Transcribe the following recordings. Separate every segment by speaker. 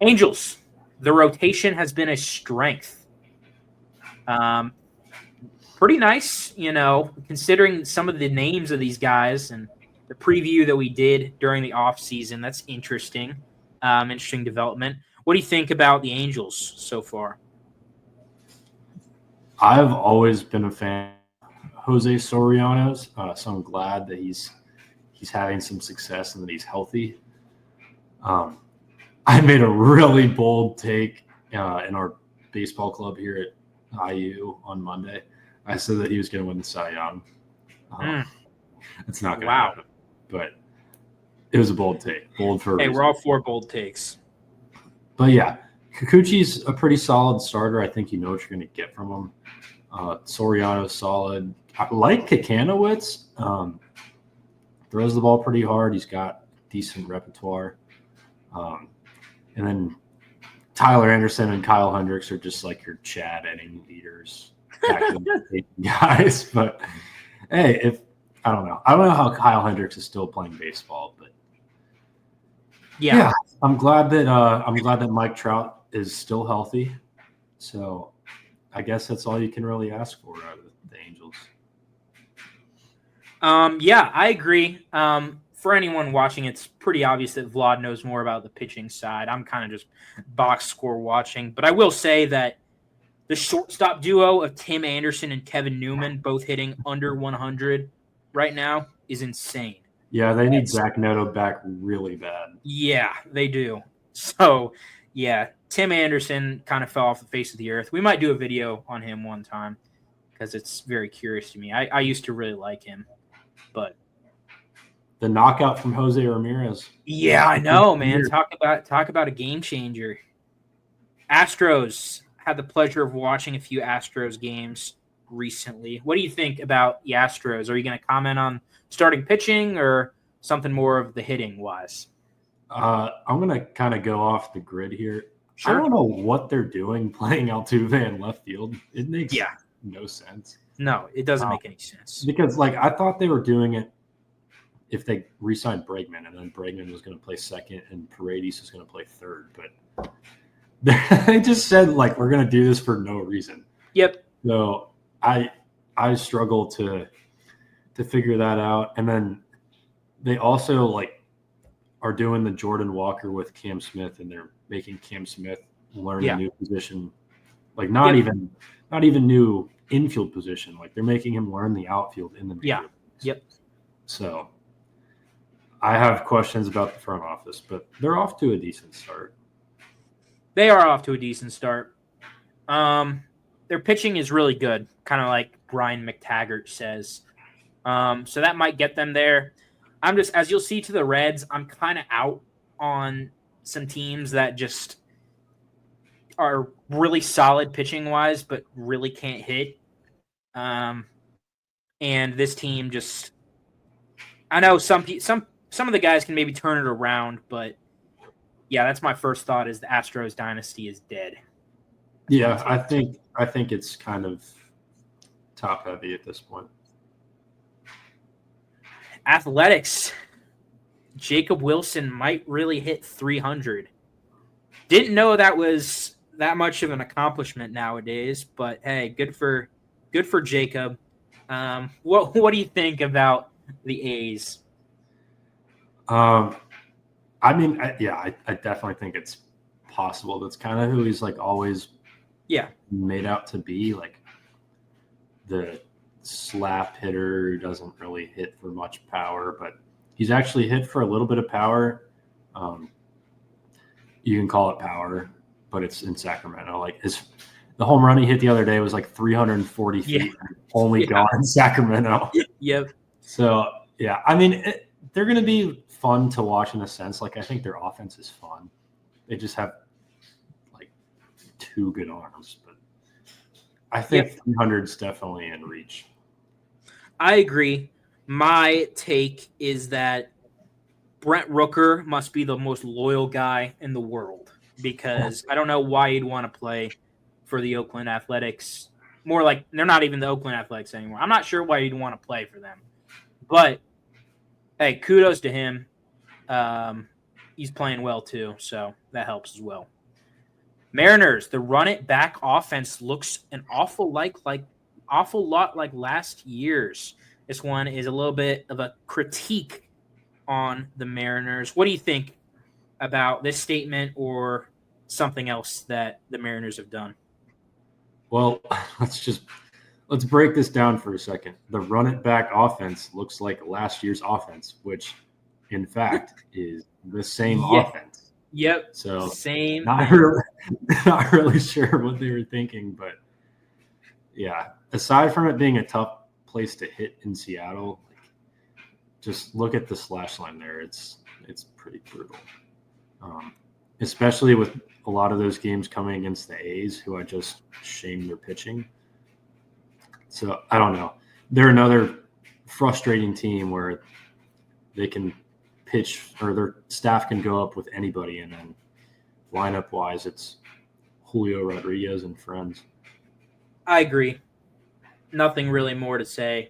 Speaker 1: Angels. The rotation has been a strength. Pretty nice, considering some of the names of these guys and the preview that we did during the offseason. That's interesting. Interesting development. What do you think about the Angels so far?
Speaker 2: I've always been a fan of Jose Soriano's, so I'm glad that he's having some success and that he's healthy. I made a really bold take in our baseball club here at IU on Monday. I said that he was going to win the Cy Young. It's not going to happen, but it was a bold take. Bold for a reason.
Speaker 1: We're all for bold takes.
Speaker 2: But yeah, Kikuchi's a pretty solid starter. I think you know what you're going to get from him. Soriano's solid. I like Kakanowicz. Throws the ball pretty hard. He's got decent repertoire. And then Tyler Anderson and Kyle Hendricks are just like your Chad inning leaders, guys. But hey, I don't know how Kyle Hendricks is still playing baseball, but yeah, I'm glad that Mike Trout is still healthy. So I guess that's all you can really ask for out of the Angels.
Speaker 1: Yeah, I agree. For anyone watching, it's pretty obvious that Vlad knows more about the pitching side. I'm kind of just box score watching. But I will say that the shortstop duo of Tim Anderson and Kevin Newman, both hitting under 100 right now, is insane.
Speaker 2: Yeah, they need Zach Neto back really bad.
Speaker 1: Yeah, they do. So, yeah, Tim Anderson kind of fell off the face of the earth. We might do a video on him one time because it's very curious to me. I used to really like him, but
Speaker 2: the knockout from Jose Ramirez.
Speaker 1: Yeah, I know, man. Talk about a game changer. Astros. Had the pleasure of watching a few Astros games recently. What do you think about the Astros? Are you going to comment on starting pitching or something more of the hitting wise?
Speaker 2: I'm going to kind of go off the grid here.
Speaker 1: Sure.
Speaker 2: I don't know what they're doing playing Altuve in left field. It makes no sense.
Speaker 1: No, it doesn't make any sense.
Speaker 2: Because, I thought they were doing it if they re-signed Bregman, and then Bregman was going to play second and Paredes was going to play third. But they just said, we're going to do this for no reason.
Speaker 1: Yep.
Speaker 2: So I struggle to figure that out. And then they also, are doing the Jordan Walker with Cam Smith, and they're making Cam Smith learn a new position. Not even new infield position. They're making him learn the outfield in the major leagues.
Speaker 1: Yep.
Speaker 2: So I have questions about the front office, but they're off to a decent start.
Speaker 1: They are off to a decent start. Their pitching is really good, kind of like Brian McTaggart says. So that might get them there. I'm just, as you'll see to the Reds, I'm kind of out on some teams that just are really solid pitching-wise, but really can't hit. And this team just, I know some of the guys can maybe turn it around, but yeah, that's my first thought is the Astros dynasty is dead.
Speaker 2: Yeah, I think it's kind of top heavy at this point.
Speaker 1: Athletics. Jacob Wilson might really hit 300. Didn't know that was that much of an accomplishment nowadays, but hey, good for Jacob. What do you think about the A's?
Speaker 2: I definitely think it's possible. That's kind of who he's always made out to be, the slap hitter who doesn't really hit for much power, but he's actually hit for a little bit of power. You can call it power, but it's in Sacramento. The home run he hit the other day was 340 feet, only gone in Sacramento.
Speaker 1: Yep.
Speaker 2: So yeah, they're going to be fun to watch in a sense. I think their offense is fun. They just have two good arms, but I think 300 is definitely in reach.
Speaker 1: I agree. My take is that Brent Rooker must be the most loyal guy in the world because I don't know why he'd want to play for the Oakland Athletics. More like they're not even the Oakland Athletics anymore. I'm not sure why he'd want to play for them. But, hey, kudos to him. he's playing well too, so that helps as well. Mariners, the run it back offense looks an awful lot like last year's. This one is a little bit of a critique on the Mariners. What do you think about this statement or something else that the Mariners have done?
Speaker 2: Well, let's break this down for a second. The run it back offense looks like last year's offense, which in fact is the same offense.
Speaker 1: Yep.
Speaker 2: So
Speaker 1: same.
Speaker 2: Not really sure what they were thinking, but yeah. Aside from it being a tough place to hit in Seattle, just look at the slash line there. It's pretty brutal, especially with a lot of those games coming against the A's, who I just shamed their pitching. So I don't know. They're another frustrating team where they can pitch or their staff can go up with anybody, and then lineup wise, it's Julio Rodriguez and friends.
Speaker 1: I agree. Nothing really more to say.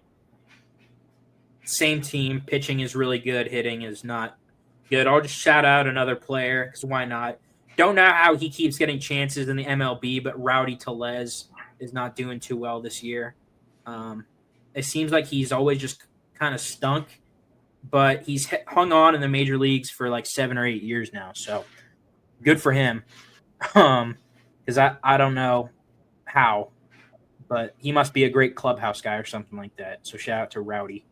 Speaker 1: Same team. Pitching is really good. Hitting is not good. I'll just shout out another player because why not? Don't know how he keeps getting chances in the MLB, but Rowdy Tellez is not doing too well this year. It seems like he's always just kind of stunk, but he's hung on in the major leagues for like 7 or 8 years now. So good for him. Because I don't know how, but he must be a great clubhouse guy or something like that. So shout out to Rowdy.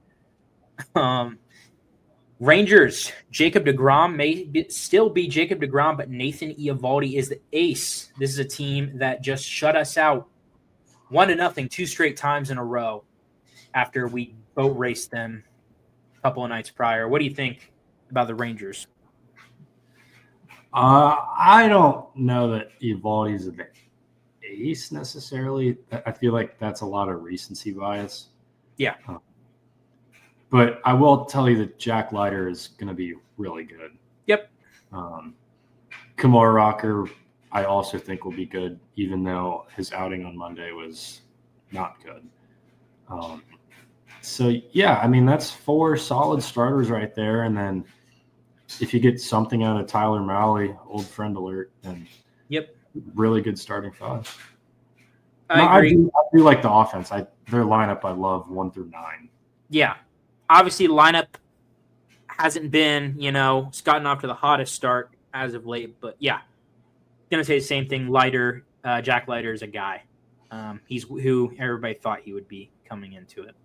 Speaker 1: Rangers, Jacob deGrom may still be Jacob deGrom, but Nathan Eovaldi is the ace. This is a team that just shut us out 1-0 2 straight times in a row after we boat raced them a couple of nights prior. What do you think about the Rangers?
Speaker 2: I don't know that Eovaldi's the ace necessarily. I feel like that's a lot of recency bias.
Speaker 1: Yeah.
Speaker 2: But I will tell you that Jack Leiter is going to be really good.
Speaker 1: Yep.
Speaker 2: Kumar Rocker, I also think will be good, even though his outing on Monday was not good. So, yeah, I mean, that's 4 solid starters right there. And then if you get something out of Tyler Mahle, old friend alert, then really good starting 5.
Speaker 1: I agree.
Speaker 2: I do like the offense. Their lineup I love 1 through 9.
Speaker 1: Yeah. Obviously, lineup hasn't been, it's gotten off to the hottest start as of late. But, yeah, going to say the same thing. Jack Leiter is a guy. He's who everybody thought he would be coming into it.